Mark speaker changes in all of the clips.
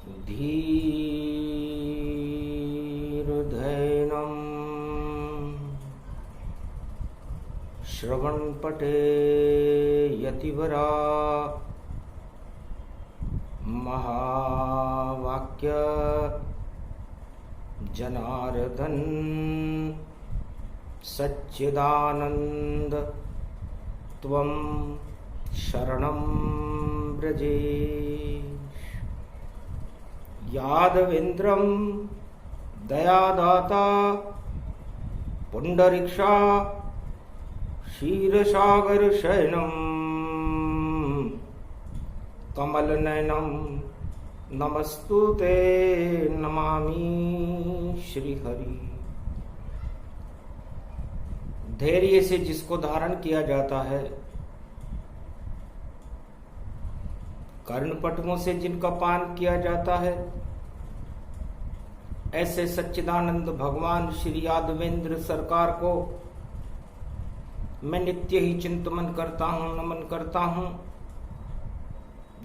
Speaker 1: धीर्धैनं श्रवणपटे यतिवरा महावाक्य जनार्दन सच्चिदानंद त्वं शरणं व्रजेश। यादवेन्द्रं दयादाता पुंडरीक्षा क्षीरसागर शयनं कमलनयनं नमस्तुते नमामि श्रीहरि। धैर्य से जिसको धारण किया जाता है, कर्णपटुओं से जिनका पान किया जाता है, ऐसे सच्चिदानंद भगवान श्री यादवेंद्र सरकार को मैं नित्य ही चिंतन करता हूं, नमन करता हूं,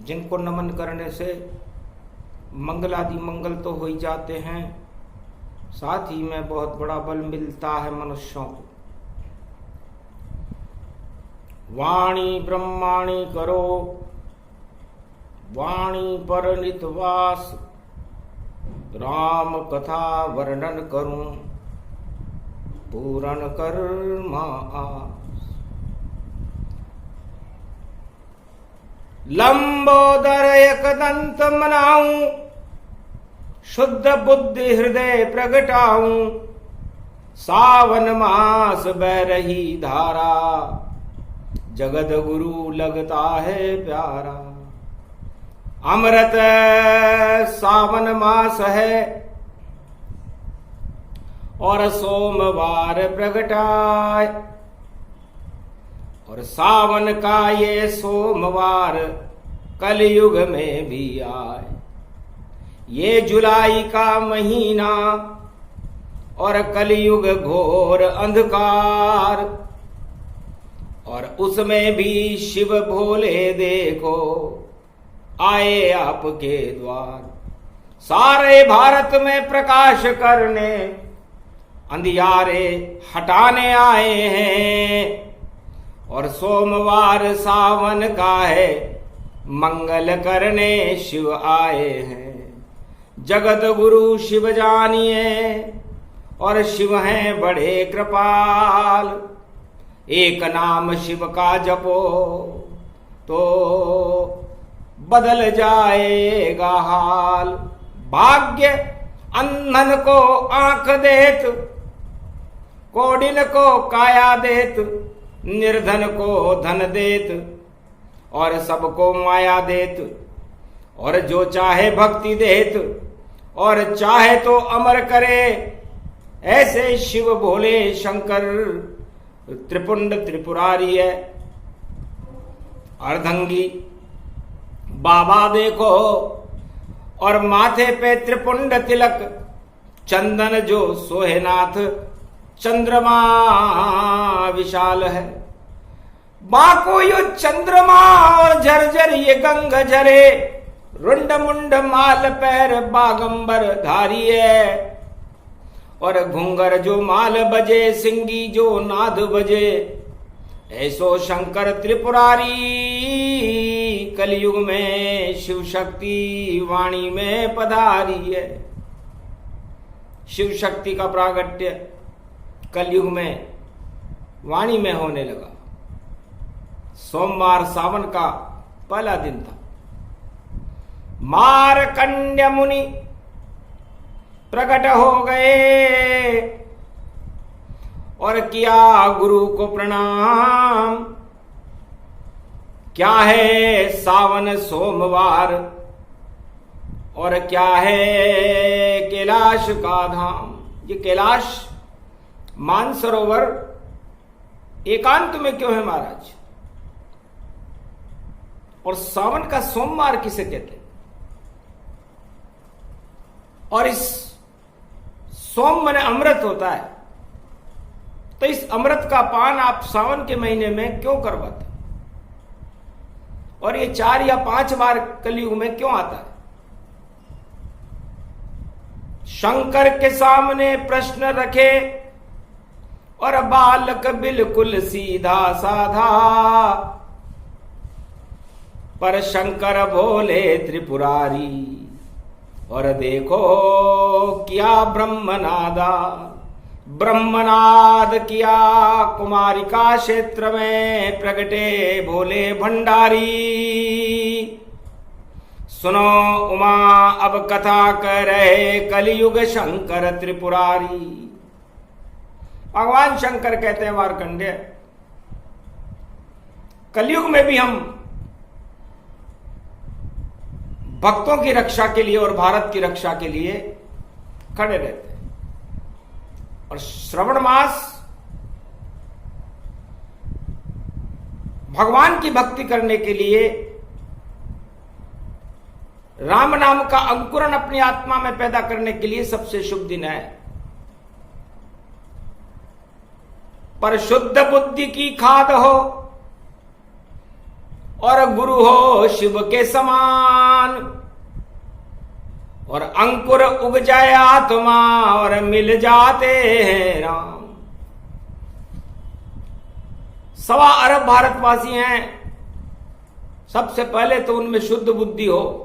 Speaker 1: जिनको नमन करने से मंगलादि मंगल तो हो ही जाते हैं, साथ ही में बहुत बड़ा बल मिलता है मनुष्यों को। वाणी ब्रह्माणी करो, वाणी पर नितवास, राम कथा वर्णन करूं, पूर्ण कर्म आस। लंबोदर एकदंत मनाऊं, शुद्ध बुद्धि हृदय प्रगटाऊं, सावन मास बह रही धारा, जगत गुरु लगता है प्यारा। अमृत सावन मास है और सोमवार प्रगटाए, और सावन का ये सोमवार कलयुग में भी आए। ये जुलाई का महीना और कलयुग घोर अंधकार, और उसमें भी शिव भोले देखो आए आपके द्वार। सारे भारत में प्रकाश करने, अंधियारे हटाने आए हैं, और सोमवार सावन का है, मंगल करने शिव आए हैं। जगत गुरु शिव जानिए, और शिव हैं बड़े कृपाल। एक नाम शिव का जपो तो बदल जाएगा हाल। भाग्य अंधन को आंख देत, कोडिन को काया देत, निर्धन को धन देत, और सबको माया देत, और जो चाहे भक्ति देत, और चाहे तो अमर करे। ऐसे शिव भोले शंकर त्रिपुंड त्रिपुरारी है। अर्धंगी बाबा देखो, और माथे पे त्रिपुंड तिलक, चंदन जो सोहेनाथ, चंद्रमा विशाल है। बाको यो चंद्रमा और झरझर ये गंग झरे, रुंड मुंड माल पैर बागंबर धारी है। और घुंगर जो माल बजे, सिंगी जो नाद बजे, ऐसो शंकर त्रिपुरारी कलयुग में शिव शक्ति वाणी में पधारी है। शिव शक्ति का प्रागट्य कलयुग में वाणी में होने लगा। सोमवार सावन का पहला दिन था। मारकंड्य मुनि प्रकट हो गए, और किया गुरु को प्रणाम। क्या है सावन सोमवार, और क्या है कैलाश का धाम। ये कैलाश मानसरोवर एकांत में क्यों है महाराज, और सावन का सोमवार किसे कहते हैं। और इस सोम माने अमृत होता है, तो इस अमृत का पान आप सावन के महीने में क्यों करवाते, और ये 4 या 5 बार कलयुग में क्यों आता है। शंकर के सामने प्रश्न रखे और बालक बिल्कुल सीधा साधा, पर शंकर बोले त्रिपुरारी, और देखो किया ब्रह्मनादा, ब्रह्मनाद किया कुमारिका क्षेत्र में, प्रगटे भोले भंडारी। सुनो उमा अब कथा कर रहे कलयुग शंकर त्रिपुरारी। भगवान शंकर कहते हैं मार्कंडेय, कलयुग में भी हम भक्तों की रक्षा के लिए और भारत की रक्षा के लिए खड़े रहते हैं। और श्रवण मास भगवान की भक्ति करने के लिए, राम नाम का अंकुरण अपनी आत्मा में पैदा करने के लिए सबसे शुभ दिन है। पर शुद्ध बुद्धि की खाद हो और गुरु हो शिव के समान, और अंकुर उग जाए आत्मा और मिल जाते हैं राम। 1.25 अरब भारतवासी हैं, सबसे पहले तो उनमें शुद्ध बुद्धि हो।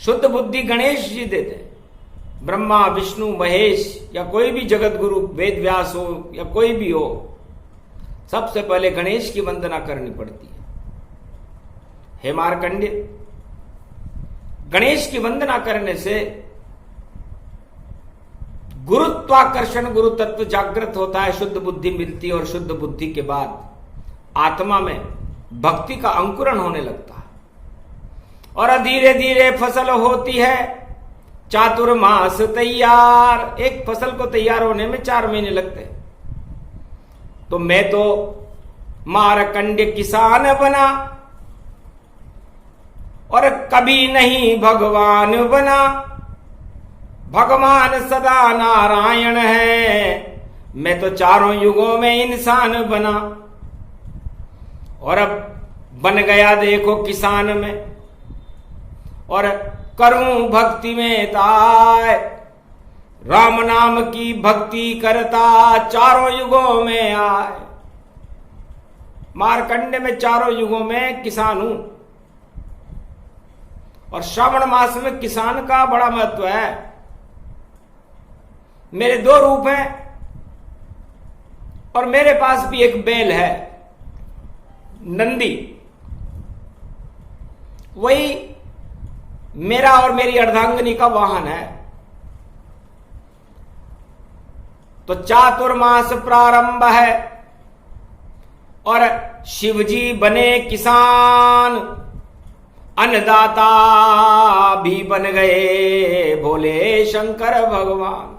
Speaker 1: शुद्ध बुद्धि गणेश जी देते हैं। ब्रह्मा विष्णु महेश या कोई भी जगत गुरु, वेद व्यास हो या कोई भी हो, सबसे पहले गणेश की वंदना करनी पड़ती है। हे मार्कंडेय, गणेश की वंदना करने से गुरुत्वाकर्षण गुरु तत्व जागृत होता है, शुद्ध बुद्धि मिलती है, और शुद्ध बुद्धि के बाद आत्मा में भक्ति का अंकुरण होने लगता है, और धीरे धीरे फसल होती है चातुर्मास तैयार। एक फसल को तैयार होने में 4 महीने लगते हैं। तो मैं तो मार्कंडेय किसान बना और कभी नहीं भगवान बना। भगवान सदा नारायण है, मैं तो चारों युगों में इंसान बना। और अब बन गया देखो किसान में, और करूं भक्ति में ताय, राम नाम की भक्ति करता चारों युगों में आए। मार्कंडेय में चारों युगों में किसान हूं, और श्रावण मास में किसान का बड़ा महत्व है। मेरे 2 रूप हैं, और मेरे पास भी एक बैल है नंदी, वही मेरा और मेरी अर्धांगिनी का वाहन है। तो चातुर्मास प्रारंभ है, और शिवजी बने किसान, अन्नदाता भी बन गए भोले शंकर भगवान।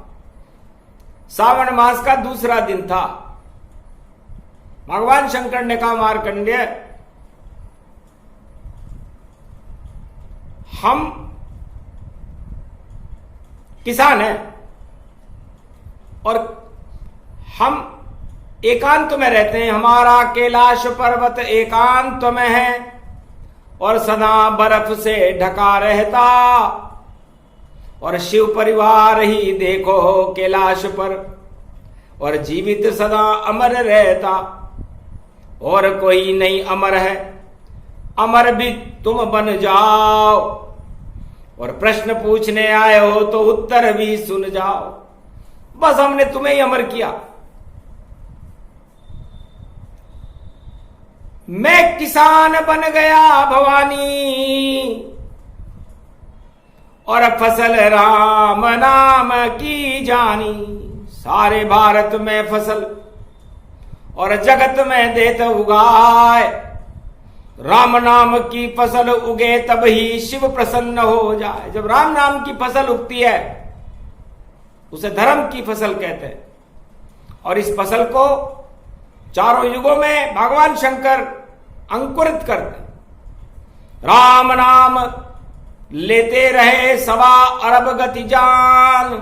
Speaker 1: सावन मास का दूसरा दिन था। भगवान शंकर ने कहा, मार्कंडेय, हम किसान हैं और हम एकांत में रहते हैं। हमारा कैलाश पर्वत एकांत में है और सदा बर्फ से ढका रहता, और शिव परिवार ही देखो कैलाश पर, और जीवित सदा अमर रहता, और कोई नहीं अमर है। अमर भी तुम बन जाओ, और प्रश्न पूछने आए हो तो उत्तर भी सुन जाओ। बस हमने तुम्हें ही अमर किया। मैं किसान बन गया भवानी, और फसल राम नाम की जानी। सारे भारत में फसल और जगत में देत उगाए, राम नाम की फसल उगे तब ही शिव प्रसन्न हो जाए। जब राम नाम की फसल उगती है उसे धर्म की फसल कहते हैं, और इस फसल को चारों युगों में भगवान शंकर अंकुरित करते। राम नाम लेते रहे 1.25 अरब गति जान,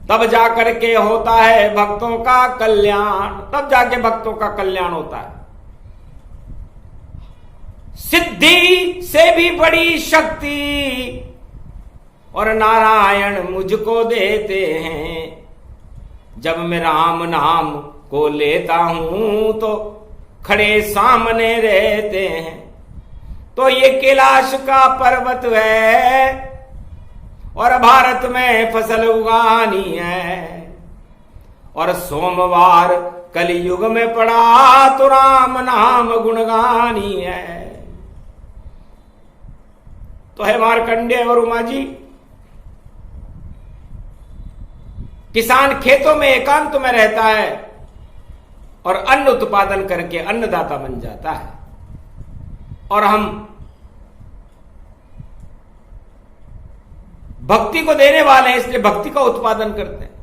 Speaker 1: तब जाकर के होता है भक्तों का कल्याण। तब जाके भक्तों का कल्याण होता है। सिद्धि से भी बड़ी शक्ति और नारायण मुझको देते हैं। जब मैं राम नाम को लेता हूं तो खड़े सामने रहते हैं। तो ये कैलाश का पर्वत है और भारत में फसल उगानी है। और सोमवार कलयुग में पड़ा तो राम नाम गुणगानी है। तो है मार्कंडेय और उमा जी, किसान खेतों में एकांत में रहता है और अन्न उत्पादन करके अन्नदाता बन जाता है। और हम भक्ति को देने वाले हैं, इसलिए भक्ति का उत्पादन करते हैं।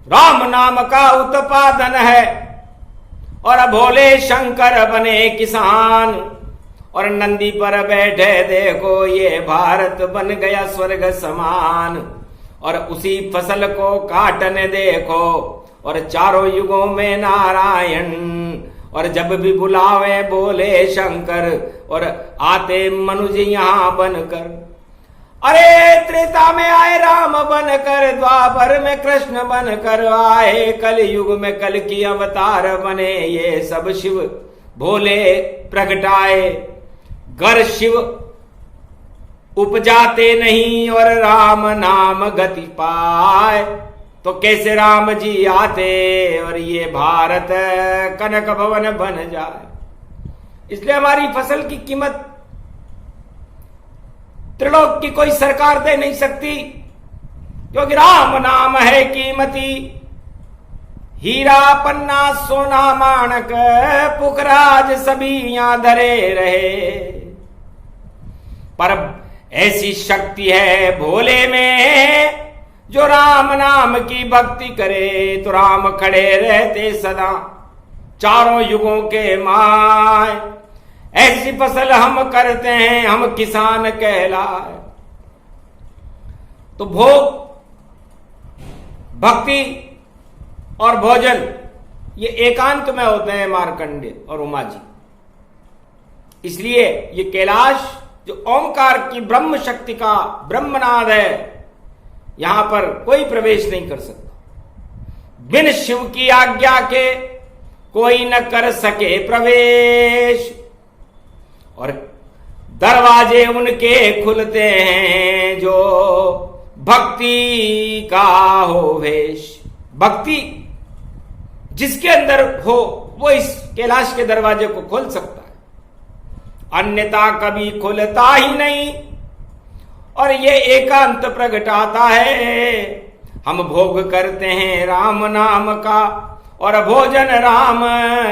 Speaker 1: राम नाम का उत्पादन है और भोले शंकर बने किसान। और नंदी पर बैठे देखो ये भारत बन गया स्वर्ग समान। और उसी फसल को काटने देखो और चारों युगों में नारायण। और जब भी बुलावे बोले शंकर और आते मनुज यहां बनकर। अरे त्रेता में आए राम बनकर, द्वापर में कृष्ण बनकर आए, कल युग में कल की अवतार बने। ये सब शिव भोले प्रगटाए। घर शिव उपजाते नहीं और राम नाम गति पाए। तो कैसे राम जी आते और ये भारत कनक भवन बन जाए। इसलिए हमारी फसल की कीमत त्रिलोक की कोई सरकार दे नहीं सकती, क्योंकि राम नाम है कीमती। हीरा पन्ना सोना माणक पुखराज सभी यहां धरे रहे। पर ऐसी शक्ति है भोले में, जो राम नाम की भक्ति करे तो राम खड़े रहते सदा चारों युगों के माय। ऐसी फसल हम करते हैं, हम किसान कहलाए। तो भोग, भक्ति और भोजन ये एकांत में होते हैं मार्कंडेय और उमा जी। इसलिए ये कैलाश जो ओंकार की ब्रह्म शक्ति का ब्रह्मनाद है, यहां पर कोई प्रवेश नहीं कर सकता। बिन शिव की आज्ञा के कोई न कर सके प्रवेश। और दरवाजे उनके खुलते हैं जो भक्ति का हो वेश। भक्ति जिसके अंदर हो वो इस कैलाश के दरवाजे को खोल सकता है, अन्यथा कभी खुलता ही नहीं। और ये एकांत प्रगटाता है। हम भोग करते हैं राम नाम का और भोजन राम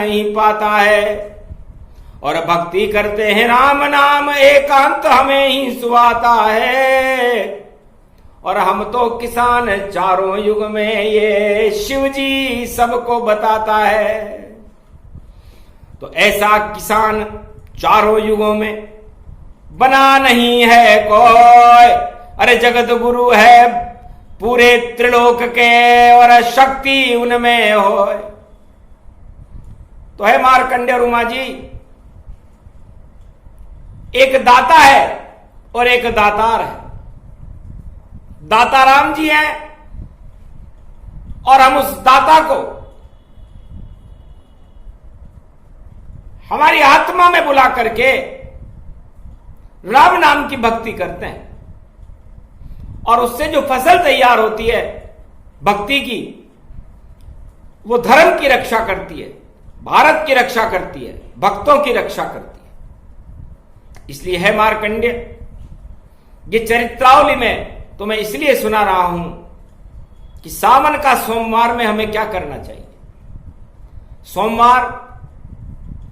Speaker 1: ही पाता है। और भक्ति करते हैं राम नाम, एकांत हमें ही सुहाता है। और हम तो किसान चारों युग में, ये शिव जी सबको बताता है। तो ऐसा किसान चारों युगों में बना नहीं है कोई। अरे जगत गुरु है पूरे त्रिलोक के और शक्ति उनमें हो। तो है मार्कंडेय और उमा जी, एक दाता है और एक दातार है। दाता राम जी हैं और हम उस दाता को हमारी आत्मा में बुला करके राम नाम की भक्ति करते हैं। और उससे जो फसल तैयार होती है भक्ति की, वो धर्म की रक्षा करती है, भारत की रक्षा करती है, भक्तों की रक्षा करती है। इसलिए है मार्कंडेय, ये चरित्रावली में तो मैं इसलिए सुना रहा हूं कि सावन का सोमवार में हमें क्या करना चाहिए। सोमवार,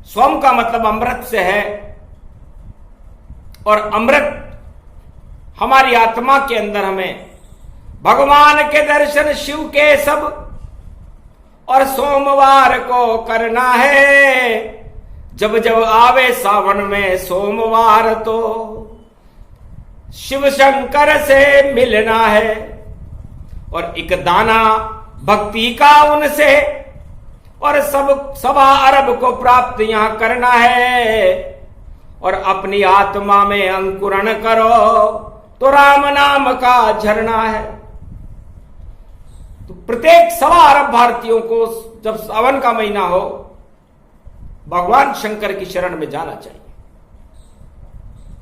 Speaker 1: सोम का मतलब अमृत से है और अमृत हमारी आत्मा के अंदर हमें भगवान के दर्शन शिव के सब और सोमवार को करना है। जब जब आवे सावन में सोमवार तो शिव शंकर से मिलना है। और एक दाना भक्ति का उनसे और सब सवा अरब को प्राप्त यहां करना है। और अपनी आत्मा में अंकुरण करो, तो राम नाम का झरना है। तो प्रत्येक 1.25 अरब भारतीयों को जब सावन का महीना हो, भगवान शंकर की शरण में जाना चाहिए,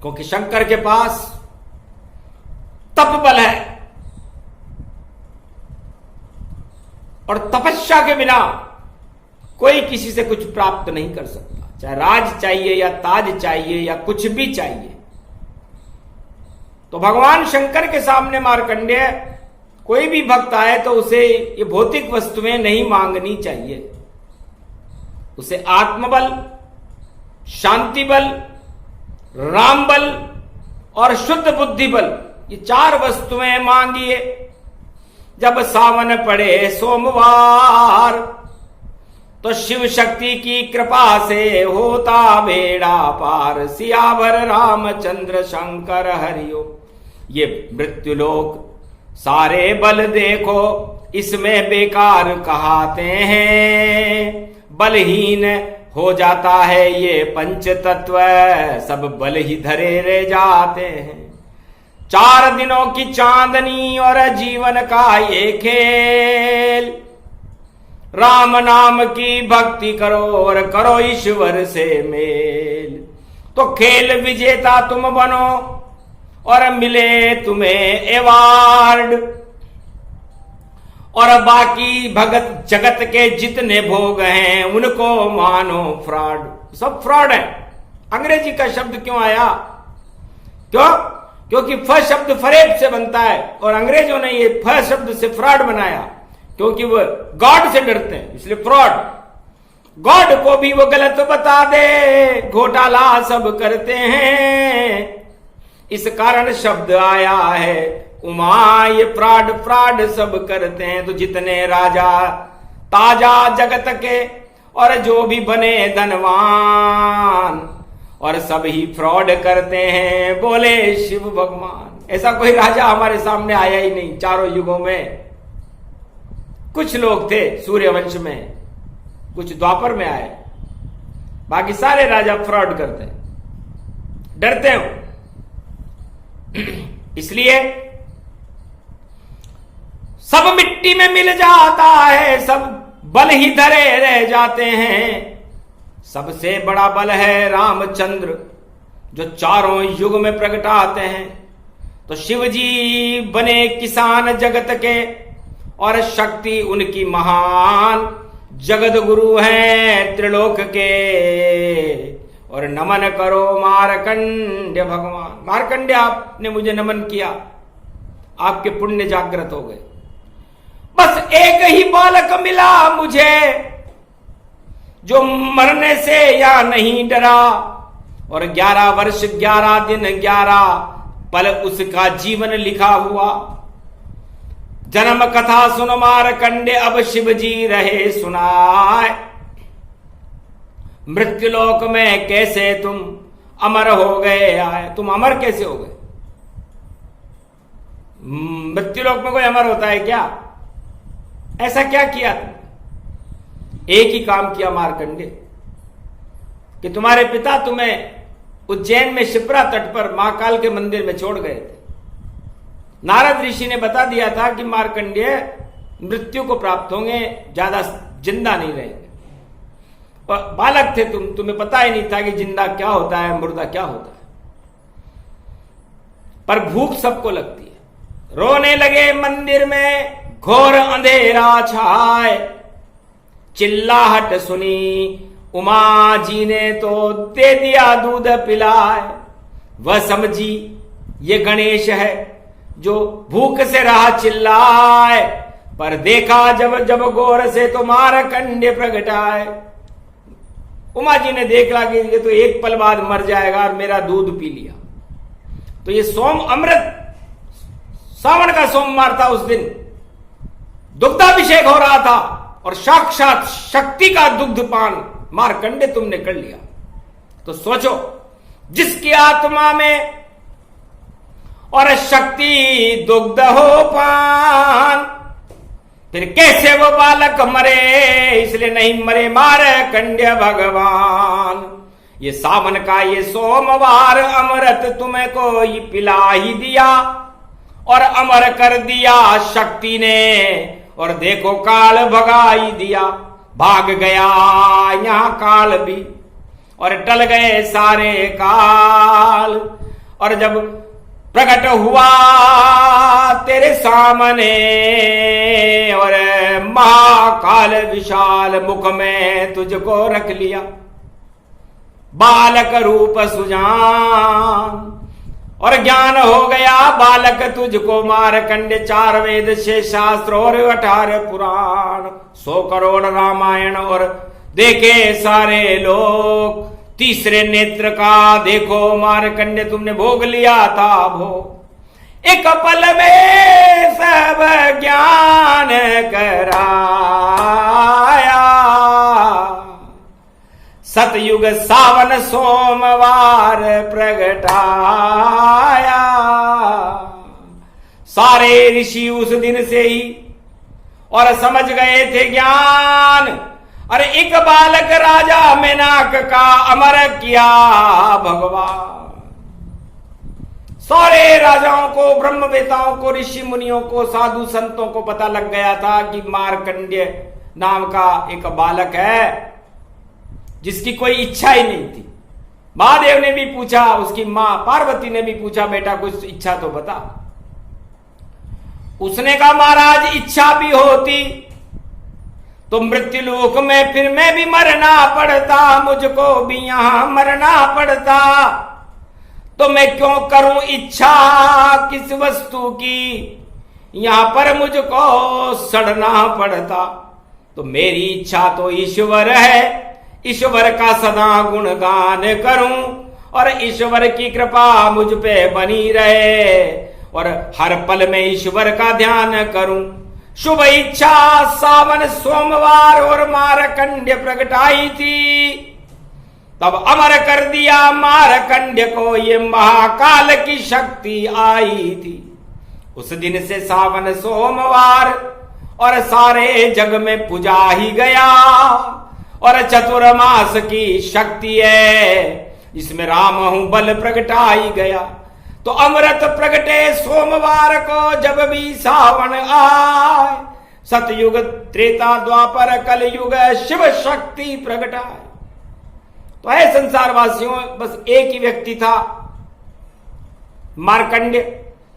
Speaker 1: क्योंकि शंकर के पास तप बल है और तपस्या के बिना कोई किसी से कुछ प्राप्त नहीं कर सकता, चाहे राज चाहिए या ताज चाहिए या कुछ भी चाहिए। तो भगवान शंकर के सामने मार्कंडेय कोई भी भक्त आए तो उसे ये भौतिक वस्तुएं नहीं मांगनी चाहिए, उसे आत्मबल, शांति बल, राम बल और शुद्ध बुद्धि बल, ये 4 वस्तुएं मांगिए। जब सावन पड़े सोमवार तो शिव शक्ति की कृपा से होता बेड़ा पार। सियावर रामचंद्र शंकर हरिओ। ये मृत्युलोक सारे बल देखो, इसमें बेकार कहाते हैं। बलहीन हो जाता है ये पंच तत्व, सब बल ही धरे रह जाते हैं। 4 दिनों की चांदनी और जीवन का ये खेल। राम नाम की भक्ति करो और करो ईश्वर से मेल। तो खेल विजेता तुम बनो और मिले तुम्हें अवार्ड, और बाकी भगत जगत के जितने भोग हैं उनको मानो फ्रॉड। सब फ्रॉड है। अंग्रेजी का शब्द क्यों आया? क्यों? क्योंकि फ शब्द फरेब से बनता है और अंग्रेजों ने ये फ शब्द से फ्रॉड बनाया, क्योंकि वो गॉड से डरते हैं, इसलिए फ्रॉड। गॉड को भी वो गलत बता दे, घोटाला सब करते हैं, इस कारण शब्द आया है उमा। ये फ्रॉड फ्रॉड सब करते हैं। तो जितने राजा ताजा जगत के और जो भी बने धनवान, और सब ही फ्रॉड करते हैं, बोले शिव भगवान। ऐसा कोई राजा हमारे सामने आया ही नहीं 4 युगों में। कुछ लोग थे सूर्यवंश में, कुछ द्वापर में आए, बाकी सारे राजा फ्रॉड करते हैं, डरते हो। इसलिए सब मिट्टी में मिल जाता है, सब बल ही धरे रह जाते हैं। सबसे बड़ा बल है रामचंद्र, जो 4 युग में प्रगटाते हैं। तो शिव जी बने किसान जगत के और शक्ति उनकी महान। जगत गुरु हैं त्रिलोक के और नमन करो मार्कंड्य भगवान। मार्कंड्य आपने मुझे नमन किया, आपके पुण्य जागृत हो गए। बस एक ही बालक मिला मुझे जो मरने से या नहीं डरा, और 11 वर्ष 11 दिन 11 पल उसका जीवन लिखा हुआ। जन्म कथा सुन मार्कंडे, अब शिव जी रहे सुनाए। मृत्युलोक में कैसे तुम अमर हो गए आए। तुम अमर कैसे हो गए? मृत्युलोक में कोई अमर होता है क्या? ऐसा क्या किया तुम? एक ही काम किया मार्कंडे, कि तुम्हारे पिता तुम्हें उज्जैन में शिप्रा तट पर महाकाल के मंदिर में छोड़ गए थे। नारद ऋषि ने बता दिया था कि मार्कंडेय मृत्यु को प्राप्त होंगे, ज्यादा जिंदा नहीं रहेंगे। बालक थे तुम, तुम्हें पता ही नहीं था कि जिंदा क्या होता है, मुर्दा क्या होता है। पर भूख सबको लगती है। रोने लगे मंदिर में, घोर अंधेरा छाए। चिल्लाहट सुनी उमा जी ने तो दे दिया दूध पिलाए। वह समझी ये गणेश है जो भूख से रहा चिल्लाए, पर देखा जब जब गौर से तो मार्कंडेय प्रगटाए। उमा जी ने देखा कि ये तो एक पल बाद मर जाएगा और मेरा दूध पी लिया। तो ये सोम अमृत, सावन का सोमवार था, उस दिन दुग्धाभिषेक हो रहा था और साक्षात शक्ति का दुग्धपान मार्कंडेय तुमने कर लिया। तो सोचो, जिसकी आत्मा में और शक्ति दुग्ध हो पान, फिर कैसे वो बालक मरे? इसलिए नहीं मरे मार्कंडेय भगवान। ये सावन का ये सोमवार अमृत तुम्हें कोई पिला ही दिया और अमर कर दिया शक्ति ने, और देखो काल भगाई दिया। भाग गया यहां काल भी और टल गए सारे काल, और जब प्रकट हुआ तेरे सामने और महाकाल विशाल मुख में तुझको रख लिया, बालक रूप सुजान और ज्ञान हो गया बालक तुझको। मारकंडे 4 वेद 6 शास्त्र और 18 पुराण, 100 करोड़ रामायण और देखे सारे लोग। तीसरे नेत्र का देखो मारकंडे तुमने भोग लिया था भोग, एक पल में सब ज्ञान कराया। सतयुग सावन सोमवार प्रगटाया। सारे ऋषि उस दिन से ही और समझ गए थे ज्ञान। अरे एक बालक राजा मेनाक का अमर किया भगवान। सारे राजाओं को, ब्रह्मवेताओं को, ऋषि मुनियों को, साधु संतों को पता लग गया था कि मार्कंडेय नाम का एक बालक है जिसकी कोई इच्छा ही नहीं थी। महादेव ने भी पूछा, उसकी मां पार्वती ने भी पूछा, बेटा कुछ इच्छा तो बता। उसने कहा महाराज इच्छा भी होती तो मृत्यु लोक में फिर मैं भी मरना पड़ता, मुझको भी यहां मरना पड़ता, तो मैं क्यों करूं इच्छा किस वस्तु की, यहां पर मुझको सड़ना पड़ता। तो मेरी इच्छा तो ईश्वर है, ईश्वर का सदा गुणगान करूं और ईश्वर की कृपा मुझ पे बनी रहे और हर पल में ईश्वर का ध्यान करूं। शुभ इच्छा सावन सोमवार और मारकंड्य प्रगटाई थी, तब अमर कर दिया मारकंड्य को ये महाकाल की शक्ति आई थी। उस दिन से सावन सोमवार और सारे जग में पूजा ही गया और चतुर्मास की शक्ति है, इसमें राम हूं बल प्रगटाई गया। तो अमृत प्रगटे सोमवार को जब भी सावन आए, सतयुग त्रेता द्वापर कलयुग शिव शक्ति प्रगटाए। तो है संसार वासियों, बस एक ही व्यक्ति था मार्कंड्य,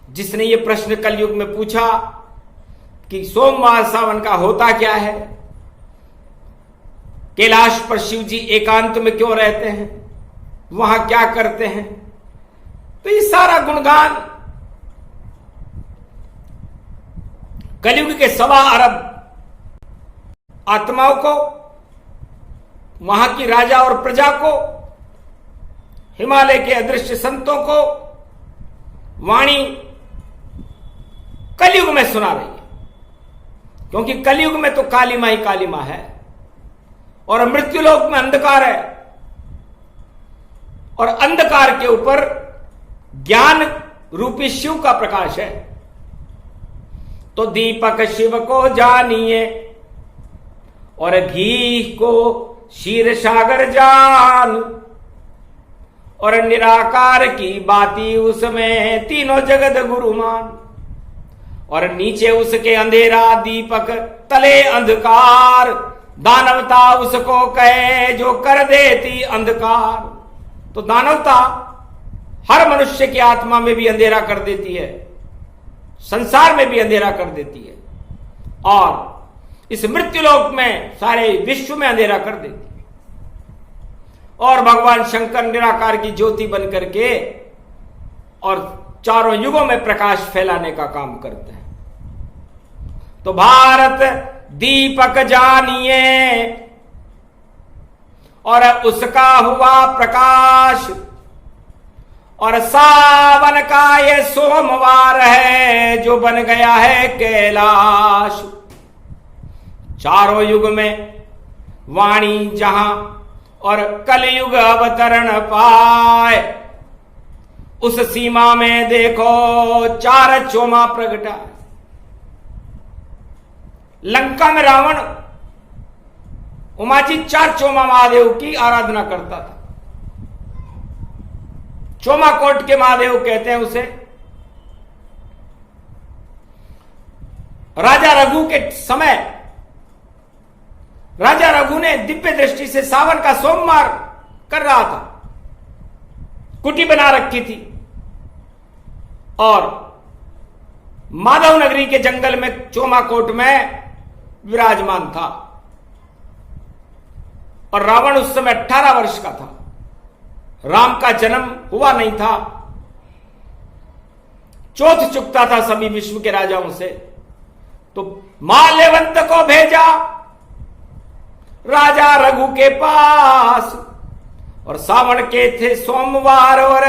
Speaker 1: जिसने ये प्रश्न कलयुग में पूछा कि सोमवार सावन का होता क्या है, कैलाश पर शिव जी एकांत में क्यों रहते हैं, वहां क्या करते हैं। तो ये सारा गुणगान कलयुग के 1.25 अरब आत्माओं को, वहां की राजा और प्रजा को, हिमालय के अदृश्य संतों को वाणी कलयुग में सुना रही है, क्योंकि कलयुग में तो काली मां ही काली मां है और मृत्युलोक में अंधकार है, और अंधकार के ऊपर ज्ञान रूपी शिव का प्रकाश है। तो दीपक शिव को जानिए और घी को क्षीर सागर जान, और निराकार की बाती उसमें तीनों जगत गुरुमान, और नीचे उसके अंधेरा दीपक तले अंधकार, दानवता उसको कहे जो कर देती अंधकार। तो दानवता हर मनुष्य की आत्मा में भी अंधेरा कर देती है, संसार में भी अंधेरा कर देती है, और इस मृत्युलोक में सारे विश्व में अंधेरा कर देती है। और भगवान शंकर निराकार की ज्योति बन करके और चारों युगों में प्रकाश फैलाने का काम करते हैं। तो भारत दीपक जानिए और उसका हुआ प्रकाश, और सावन का ये सोमवार है जो बन गया है कैलाश। चारों युग में वाणी जहां और कलयुग अवतरण पाए, उस सीमा में देखो 4 चोमा प्रगटा। लंका में रावण उमा जी 4 चोमा महादेव की आराधना करता था, चोमाकोट के महादेव कहते हैं उसे। राजा रघु के समय राजा रघु ने दिव्य दृष्टि से सावन का सोमवार कर रहा था, कुटी बना रखी थी और माधव नगरी के जंगल में चोमाकोट में विराजमान था। और रावण उस समय 18 वर्ष का था, राम का जन्म हुआ नहीं था। चौथ चुकता था सभी विश्व के राजाओं से। तो माल्यवंत को भेजा राजा रघु के पास, और सावन के थे सोमवार और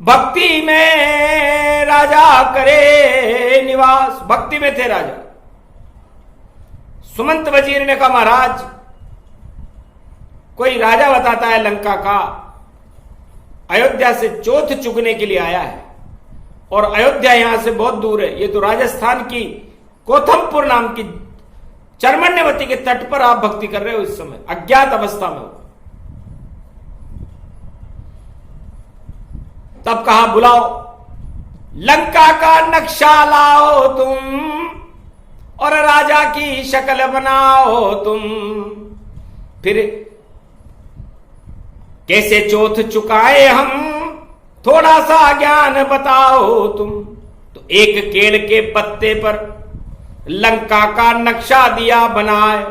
Speaker 1: भक्ति में राजा करे निवास। भक्ति में थे राजा। सुमंत वजीर ने कहा, महाराज कोई राजा बताता है लंका का, अयोध्या से चौथ चुगने के लिए आया है, और अयोध्या यहां से बहुत दूर है। ये तो राजस्थान की कोथमपुर नाम की चर्मण्यवती के तट पर आप भक्ति कर रहे हो, इस समय अज्ञात अवस्था में हो। तब कहा, बुलाओ, लंका का नक्शा लाओ तुम, और राजा की शक्ल बनाओ तुम, फिर कैसे चौथ चुकाए हम, थोड़ा सा ज्ञान बताओ तुम। तो एक केड़ के पत्ते पर लंका का नक्शा दिया बनाए,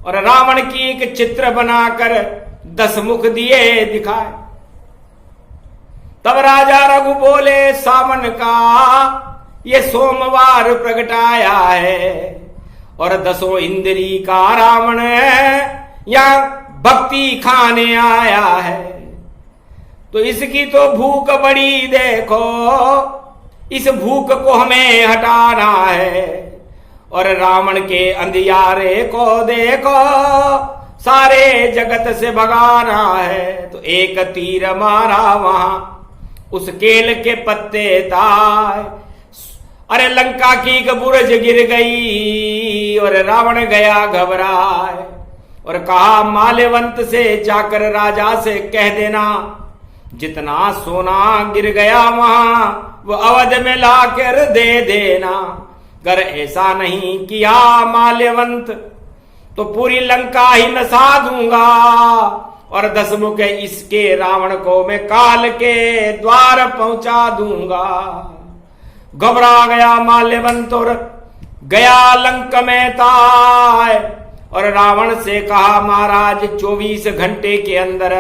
Speaker 1: और रावण की एक चित्र बनाकर 10 मुख दिए दिखाए। तब राजा रघु बोले, सावन का ये सोमवार प्रगटाया है, और 10 इंद्री का रावण या भक्ति खाने आया है। तो इसकी तो भूख बड़ी देखो, इस भूख को हमें हटाना है, और रावण के अंधियारे को देखो, सारे जगत से भगाना है। तो एक तीर मारा वहां उस केल के पत्ते ताए, अरे लंका की एक बुर्ज गिर गई, और रावण गया घबराए, और कहा, माल्यवंत से जाकर राजा से कह देना, जितना सोना गिर गया वहां वो अवध में लाकर दे देना। अगर ऐसा नहीं किया माल्यवंत तो पूरी लंका ही नसा दूंगा, और 10 मुख इसके रावण को मैं काल के द्वार पहुंचा दूंगा। घबरा गया माल्यवंत और गया लंक में ताय, और रावण से कहा, महाराज 24 घंटे के अंदर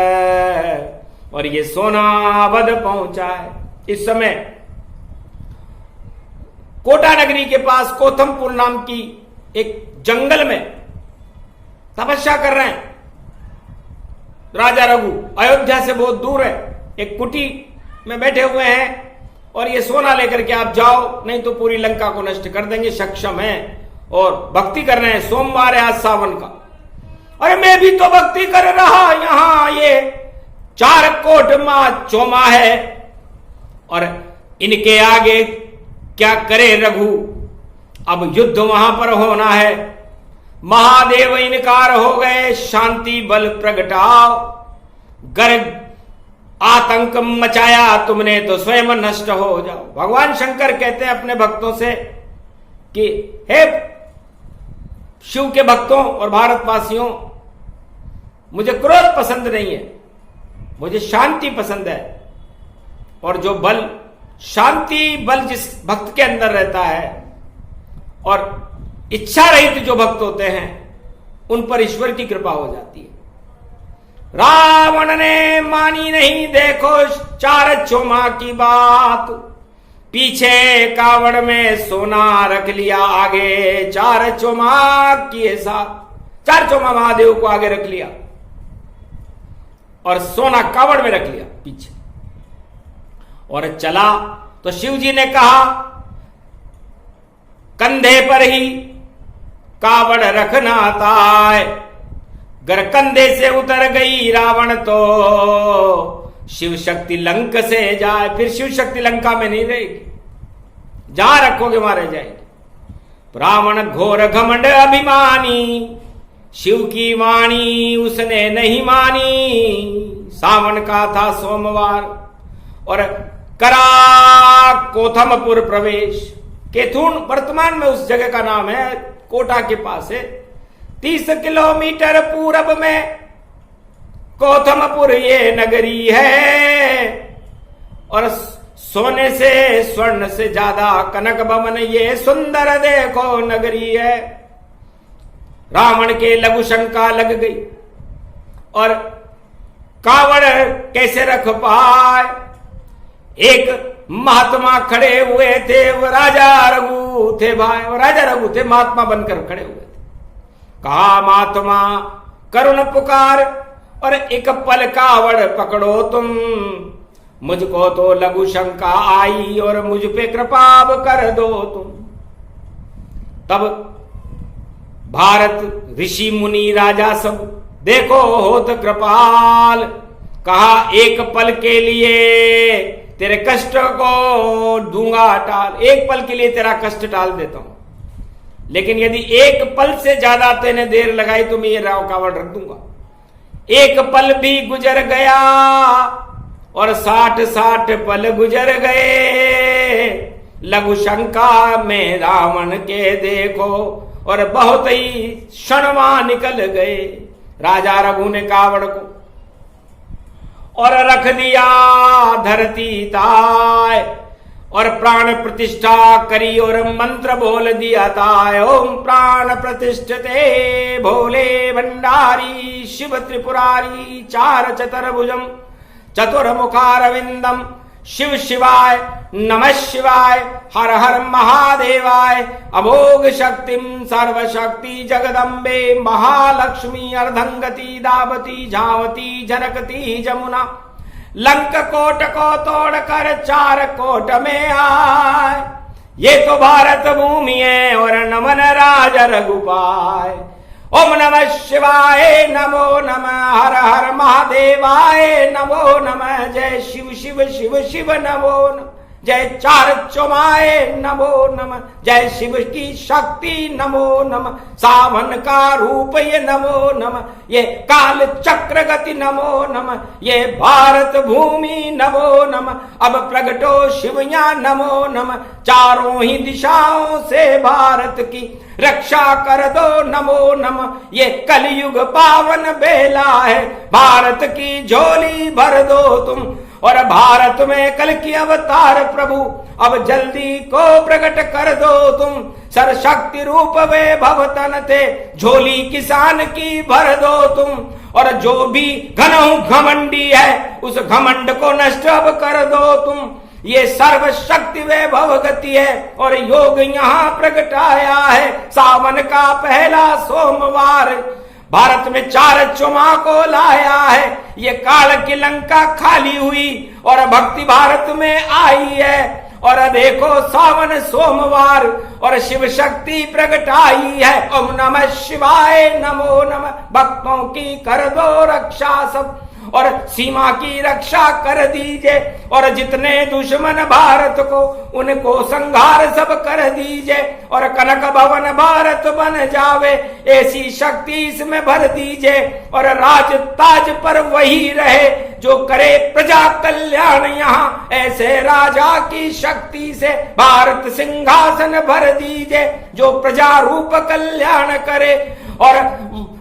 Speaker 1: और ये सोना अवध पहुंचा है। इस समय कोटा नगरी के पास कोथमपुर नाम की एक जंगल में तपस्या कर रहे हैं राजा रघु। अयोध्या से बहुत दूर है, एक कुटी में बैठे हुए हैं, और ये सोना लेकर के आप जाओ, नहीं तो पूरी लंका को नष्ट कर देंगे। सक्षम है और भक्ति कर रहे हैं। सोमवार है आज सावन का। अरे मैं भी तो भक्ति कर रहा, यहां ये 4 कोट मां चोमा है, और इनके आगे क्या करे रघु। अब युद्ध वहां पर होना है। महादेव इनकार हो गए, शांति बल प्रगटाओ। गर्ग आतंक मचाया तुमने तो स्वयं नष्ट हो जाओ। भगवान शंकर कहते हैं अपने भक्तों से कि हे शिव के भक्तों और भारतवासियों, मुझे क्रोध पसंद नहीं है, मुझे शांति पसंद है। और जो बल, शांति बल जिस भक्त के अंदर रहता है और इच्छा रहित जो भक्त होते हैं, उन पर ईश्वर की कृपा हो जाती है। रावण ने मानी नहीं, देखो 4 चोमा की बात। पीछे कावड़ में सोना रख लिया, आगे 4 चोमा किए साथ। 4 चोमा महादेव को आगे रख लिया और सोना कावड़ में रख लिया पीछे, और चला। तो शिव जी ने कहा, कंधे पर ही कावड़ रखना था। गर कंधे से उतर गई रावण तो शिव शक्ति लंक से जाए। फिर शिव शक्ति लंका में नहीं रहेगी, जहां रखोगे वहां रह जाएगी। रावण घोर घमंड अभिमानी, शिव की वाणी उसने नहीं मानी। सावन का था सोमवार, और करा कोथमपुर प्रवेश। केथुन वर्तमान में उस जगह का नाम है, कोटा के पास है। 30 किलोमीटर पूरब में कोथमपुर ये नगरी है, और सोने से स्वर्ण से ज्यादा कनक भवन ये सुंदर देखो नगरी है। रावण के लघु शंका लग गई, और कावड़ कैसे रख पाए। एक महात्मा खड़े हुए थे, वो राजा रघु थे भाई, वो राजा रघु थे, महात्मा बनकर खड़े हुए थे। कहा महात्मा करुण पुकार, और एक पल कावड़ पकड़ो तुम, मुझको तो लघु शंका आई, और मुझ पे कृपा कर दो तुम। तब भारत ऋषि मुनि राजा सब देखो होत कृपाल, कहा एक पल के लिए तेरे कष्ट को दूंगा टाल, एक पल के लिए तेरा कष्ट टाल देता हूं, लेकिन यदि एक पल से ज्यादा तेने देर लगाई तो मैं ये राव कावड़ रख दूंगा। एक पल भी गुजर गया, और 60 पल गुजर गए, लघु शंका में रावण के देखो, और बहुत ही क्षणवा निकल गए। राजा रघु ने कावड़ को और रख दिया धरती ताय, और प्राण प्रतिष्ठा करी, और मंत्र बोल दिया ताय। ओम प्राण प्रतिष्ठते भोले भंडारी शिव त्रिपुरारी, चार चतुर्भुजम चतुर्मुखारविंदम, शिव शिवाय नमः शिवाय, हर हर महादेवाय, अमोघ शक्तिम सर्वशक्ति जगदम्बे, महालक्ष्मी अर्धंगति दावती झावती जनकती जमुना, लंक कोट को तोड़कर 4 कोट में आए। ये तो भारत भूमि है, और नमन राज रघुपाय। ओम नमः शिवाय नमो नमः, हर हर महादेवाय नमो नमः, जय शिव शिव शिव शिव नमो नमः, जय चार चौमाए नमो नमः, जय शिव की शक्ति नमो नमः, सावन का रूप ये नमो नमः, ये काल चक्र गति नमो नमः, ये भारत भूमि नमो नमः, अब प्रगटो शिवया नमो नमः, चारों ही दिशाओं से भारत की रक्षा कर दो नमो नमः, ये कलयुग पावन बेला है, भारत की झोली भर दो तुम, और भारत में कल की अवतार प्रभु अब जल्दी को प्रकट कर दो तुम, सरशक्ति रूप वे भवतन थे, झोली किसान की भर दो तुम, और जो भी घनऊ घमंडी है उस घमंड को नष्ट अब कर दो तुम, ये सर्वशक्ति वे भवगति है, और योग यहाँ प्रगटाया है, सावन का पहला सोमवार भारत में 4 चौमा को लाया है, ये काल की लंका खाली हुई और भक्ति भारत में आई है, और देखो सावन सोमवार और शिव शक्ति प्रगटाई है। ओम नमः शिवाय नमो नमः, भक्तों की कर दो रक्षा सब, और सीमा की रक्षा कर दीजिए, और जितने दुश्मन भारत को उनको संहार सब कर दीजिए, और कनक भवन भारत बन जावे ऐसी शक्ति इसमें भर दीजिए, और राज ताज पर वही रहे जो करे प्रजा कल्याण, यहाँ ऐसे राजा की शक्ति से भारत सिंहासन भर दीजिए जो प्रजा रूप कल्याण करे, और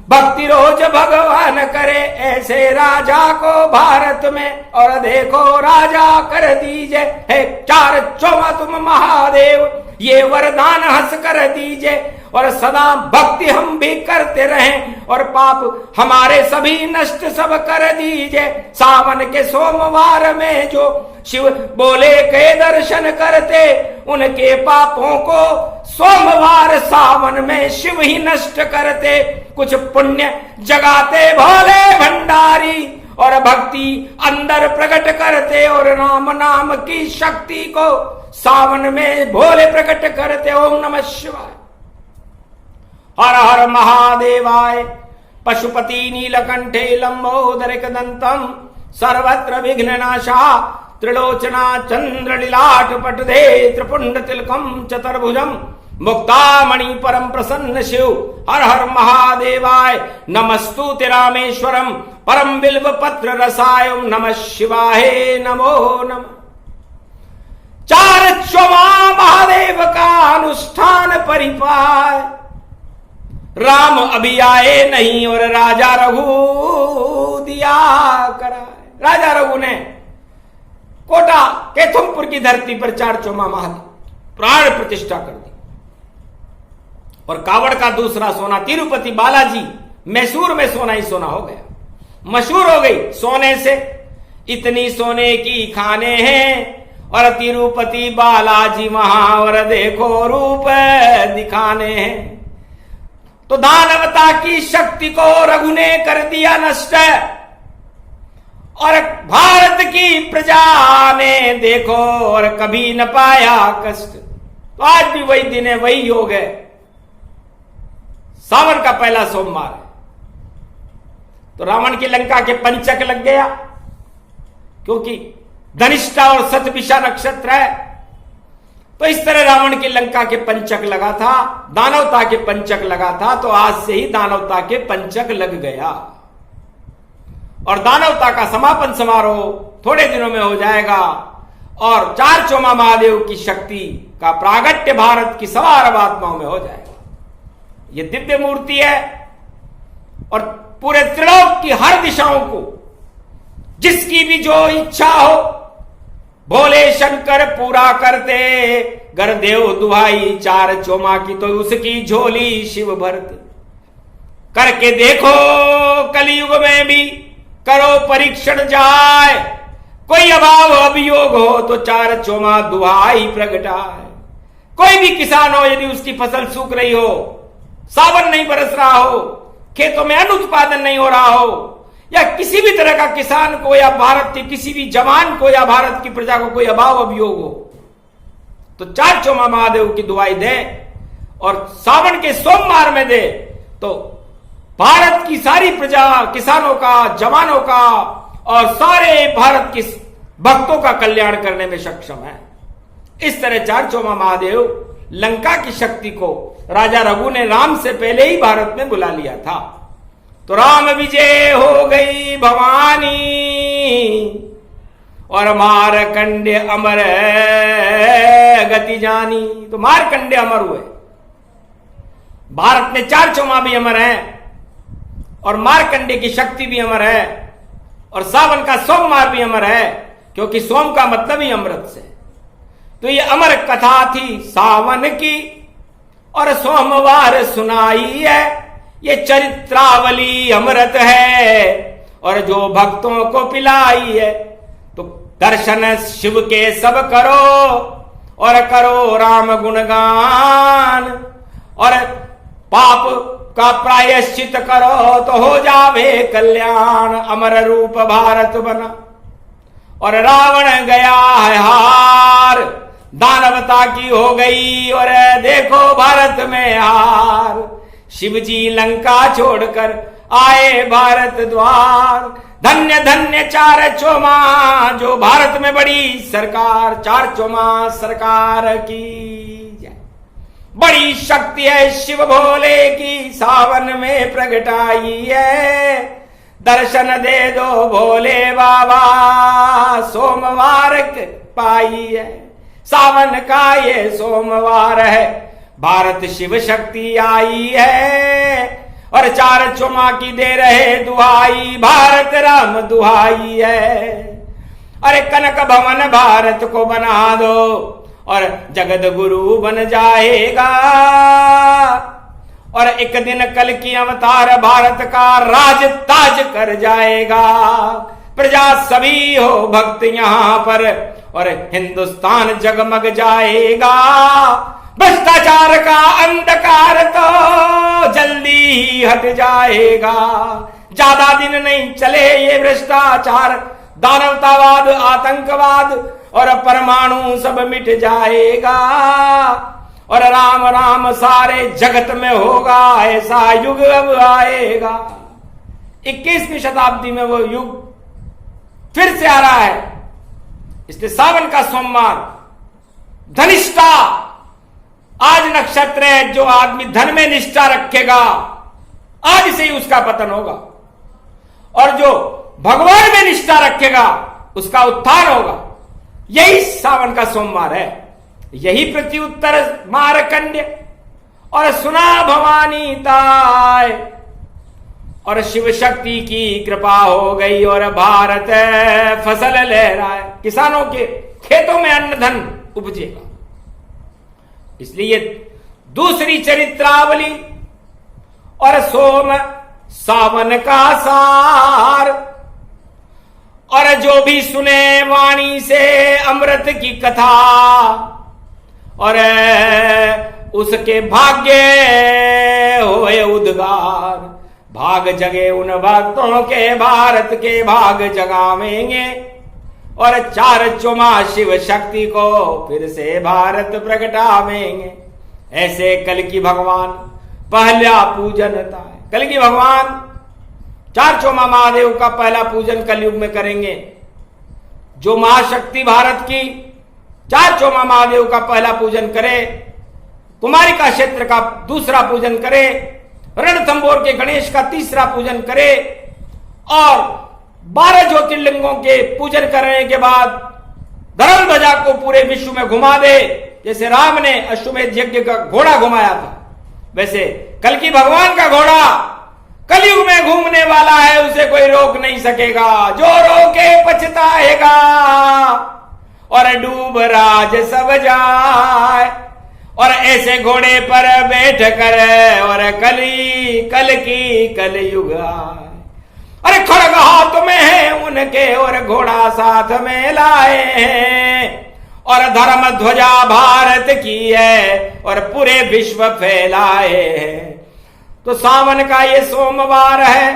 Speaker 1: भक्ति रोज भगवान करे ऐसे राजा को भारत में, और देखो राजा कर दीजिए हे 4 चौमा तुम महादेव, ये वरदान हंस कर दीजिए, और सदा भक्ति हम भी करते रहें, और पाप हमारे सभी नष्ट सब कर दीजिए। सावन के सोमवार में जो शिव बोले के दर्शन करते उनके पापों को सोमवार सावन में शिव ही नष्ट करते, कुछ पुण्य जगाते भोले भंडारी, और भक्ति अंदर प्रकट करते, और राम नाम की शक्ति को सावन में भोले प्रकट करते। ओम नमः शिवाय, हर हर महादेवाय, पशुपति नीलकंठे लंबोदर दंतम, सर्वत्र विघ्ननाशा, त्रिलोचना चंद्र लीलाट पटुधे, त्रिपुंड तिलकम चतुर्भुजम, मुक्तामणि परम प्रसन्न शिव हर हर महादेवाय नमस्तुते रामेश्वरम परम बिल्व पत्र रसाय नमः शिवाय नमो नमः। चार चौमा महादेव का अनुष्ठान परिपाय, राम अभी आए नहीं और राजा रघु दिया कराए। राजा रघु ने कोटा केथुमपुर की धरती पर चार चौमा महादेव प्राण प्रतिष्ठा कर दी और कावड़ का दूसरा सोना तिरुपति बालाजी मैसूर में सोना ही सोना हो गया, मशहूर हो गई सोने से। इतनी सोने की खाने हैं और तिरुपति बालाजी वहां और देखो रूप दिखाने हैं। तो दानवता की शक्ति को रघु ने कर दिया नष्ट और भारत की प्रजा ने देखो और कभी न पाया कष्ट। तो आज भी वही दिन है, वही योग है, सावन का पहला सोमवार है। तो रावण की लंका के पंचक लग गया, क्योंकि धनिष्ठा और शतभिषा नक्षत्र है। तो इस तरह रावण की लंका के पंचक लगा था, दानवता के पंचक लगा था। तो आज से ही दानवता के पंचक लग गया और दानवता का समापन समारोह थोड़े दिनों में हो जाएगा और चार चौमा महादेव की शक्ति का प्रागट्य भारत की सवार आत्माओं में हो जाएगा। ये दिव्य मूर्ति है और पूरे त्रिलोक की हर दिशाओं को जिसकी भी जो इच्छा हो भोले शंकर पूरा करते। गर देव दुहाई चार चौमा की तो उसकी झोली शिव भरते। करके देखो कलयुग में भी करो परीक्षण जाए, कोई अभाव अभियोग हो तो चार चौमा दुहाई प्रगटाए। कोई भी किसान हो, यदि उसकी फसल सूख रही हो, सावन नहीं बरस रहा हो, खेतों में अन्न उत्पादन नहीं हो रहा हो, या किसी भी तरह का किसान को या भारत के किसी भी जवान को या भारत की प्रजा को कोई अभाव अभियोग हो, तो चार चौमा महादेव की दुआई दे और सावन के सोमवार में दे तो भारत की सारी प्रजा, किसानों का, जवानों का और सारे भारत के भक्तों का कल्याण करने में सक्षम है। इस तरह चार चौमा महादेव लंका की शक्ति को राजा रघु ने राम से पहले ही भारत में बुला लिया था। तो राम विजय हो गई भवानी और मारकंडे अमर गति जानी। तो मारकंडे अमर हुए, भारत में चार चौमा भी अमर है और मारकंडे की शक्ति भी अमर है और सावन का सोमवार भी अमर है, क्योंकि सोम का मतलब ही अमृत से। तो ये अमर कथा थी सावन की और सोमवार सुनाई है। ये चरित्रावली अमृत है और जो भक्तों को पिलाई है। तो दर्शन शिव के सब करो और करो राम गुणगान और पाप का प्रायश्चित करो तो हो जावे कल्याण। अमर रूप भारत बना और रावण गया है हार, दानवता की हो गई और देखो भारत में हार। शिव जी लंका छोड़कर आए भारत द्वार। धन्य धन्य चार चौमा जो भारत में बड़ी सरकार। चार चौमा सरकार की जय। बड़ी शक्ति है शिव भोले की सावन में प्रगटाई है। दर्शन दे दो भोले बाबा सोमवार पाई है। सावन का ये सोमवार है, भारत शिव शक्ति आई है और चार चौमा की दे रहे दुहाई, भारत राम दुहाई है। अरे कनक भवन भारत को बना दो और जगत गुरु बन जाएगा और एक दिन कल की अवतार भारत का राज ताज कर जाएगा। प्रजा सभी हो भक्त यहाँ पर और हिंदुस्तान जगमग जाएगा। भ्रष्टाचार का अंधकार तो जल्दी ही हट जाएगा। ज्यादा दिन नहीं चले ये भ्रष्टाचार, दानवतावाद, आतंकवाद और परमाणु सब मिट जाएगा और राम राम सारे जगत में होगा। ऐसा युग अब आएगा। 21वीं शताब्दी में वो युग फिर से आ रहा है। इसलिए सावन का सोमवार धनिष्ठा आज नक्षत्र है, जो आदमी धन में निष्ठा रखेगा आज से ही उसका पतन होगा, और जो भगवान में निष्ठा रखेगा उसका उत्थान होगा। यही सावन का सोमवार है, यही प्रत्युत्तर मारकंड्य और सुना भवानी ताय, और शिव शक्ति की कृपा हो गई और भारत फसल लहराए। किसानों के खेतों में अन्न धन उपजेगा। इसलिए दूसरी चरित्रावली और सोम सावन का सार, और जो भी सुने वाणी से अमृत की कथा, और उसके भाग्य होए उद्गार। भाग जगे उन भक्तों के, भारत के भाग जगावेंगे, और चार चुमा शिव शक्ति को फिर से भारत प्रगटावेंगे। ऐसे कल की भगवान पहला पूजन था। कल की भगवान चार चौमा महादेव का पहला पूजन कलयुग में करेंगे। जो महाशक्ति भारत की चार चौमा महादेव का पहला पूजन करे, कुमारिका क्षेत्र का दूसरा पूजन करे, रणथंबोर के गणेश का तीसरा पूजन करे, और 12 ज्योतिर्लिंगों के पूजन करने के बाद धर्म ध्वजा को पूरे विश्व में घुमा दे। जैसे राम ने अश्वमेध यज्ञ का घोड़ा घुमाया था, वैसे कल की भगवान का घोड़ा कलयुग में घूमने वाला है, उसे कोई रोक नहीं सकेगा। जो रोके पछताएगा, और डूब राज सब जाए। और ऐसे घोड़े पर बैठ कर और कल की कलयुग आए। अरे खड़ग हाथ में है उनके और घोड़ा साथ में लाए हैं, और धर्म ध्वजा भारत की है और पूरे विश्व फैलाए हैं। तो सावन का ये सोमवार है,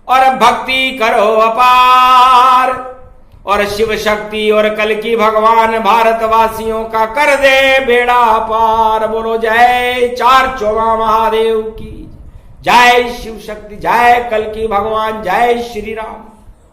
Speaker 1: और भक्ति करो अपार, और शिव शक्ति और कल की भगवान भारतवासियों का कर दे बेड़ा पार। बोलो जय चार चौमा महादेव की, जय शिव शक्ति, जय कल की भगवान, जय श्री राम।